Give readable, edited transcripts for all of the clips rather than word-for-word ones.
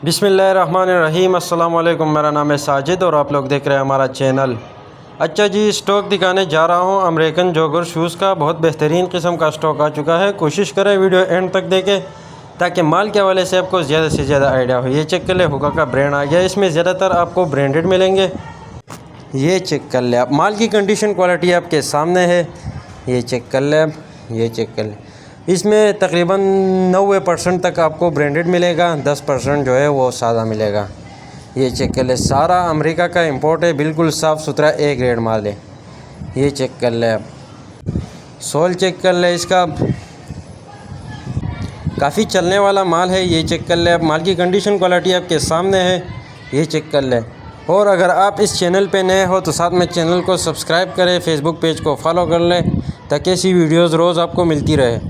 बिस्मिल्लाहिर्रहमानिर्रहीम। अस्सलाम वालेकुम। मेरा नाम है साजिद और आप लोग देख रहे हैं हमारा चैनल। अच्छा जी, स्टॉक दिखाने जा रहा हूँ अमेरिकन जॉगर शूज़ का। बहुत बेहतरीन किस्म का स्टॉक आ चुका है। कोशिश करें वीडियो एंड तक देखें ताकि माल के हवाले से आपको ज़्यादा से ज़्यादा आइडिया हो। ये चेक कर ले, हुक्का का ब्रांड आ गया। इसमें ज़्यादातर आपको ब्रांडेड मिलेंगे। ये चेक कर ले आप, माल की कंडीशन क्वालिटी आपके सामने है। ये चेक कर ले आप, ये चेक कर ले। इसमें तकरीबन 90% तक आपको ब्रांडेड मिलेगा, 10% जो है वो सादा मिलेगा। ये चेक कर ले, सारा अमेरिका का इंपोर्ट है, बिल्कुल साफ़ सुथरा ए ग्रेड माल है। ये चेक कर ले आप, सोल चेक कर ले, इसका काफ़ी चलने वाला माल है। ये चेक कर ले आप, माल की कंडीशन क्वालिटी आपके सामने है। ये चेक कर ले। और अगर आप इस चैनल पे नए हो तो साथ में चैनल को सब्सक्राइब करें, फेसबुक पेज को फॉलो कर लें ताकि ऐसी वीडियोज़ रोज़ आपको मिलती रहे।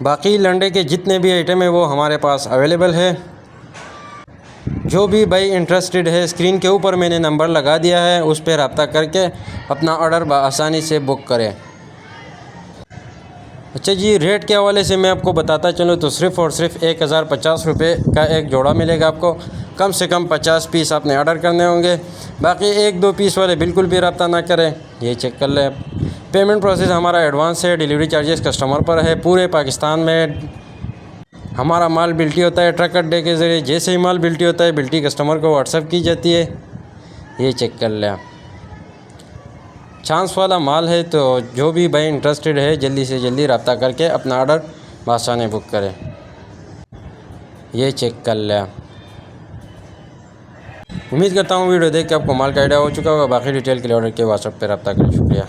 बाकी लंडे के जितने भी आइटम है वो हमारे पास अवेलेबल है। जो भी भाई इंटरेस्टेड है, स्क्रीन के ऊपर मैंने नंबर लगा दिया है, उस पर रब्ता करके अपना ऑर्डर आसानी से बुक करें। अच्छा जी, रेट के हवाले से मैं आपको बताता चलूँ तो सिर्फ़ और सिर्फ 1050 रुपये का एक जोड़ा मिलेगा आपको। कम से कम 50 पीस आपने ऑर्डर करने होंगे। बाकी 1-2 पीस वाले बिल्कुल भी रब्ता ना करें। ये चेक कर लें। पेमेंट प्रोसेस हमारा एडवांस है, डिलीवरी चार्जेस कस्टमर पर है। पूरे पाकिस्तान में हमारा माल बिल्टी होता है ट्रक अड्डे के ज़रिए। जैसे ही माल बिल्टी होता है, बिल्टी कस्टमर को व्हाट्सएप की जाती है। ये चेक कर लें आप, चांस वाला माल है। तो जो भी भाई इंटरेस्टेड है जल्दी से जल्दी रब्ता करके अपना ऑर्डर बासाने बुक करें। ये चेक कर लें आप। उम्मीद करता हूँ वीडियो देख के आपको माल का आइडिया हो चुका होगा। बाकी डिटेल के लिए ऑर्डर के व्हाट्सएप पर रब्ता करें। शुक्रिया।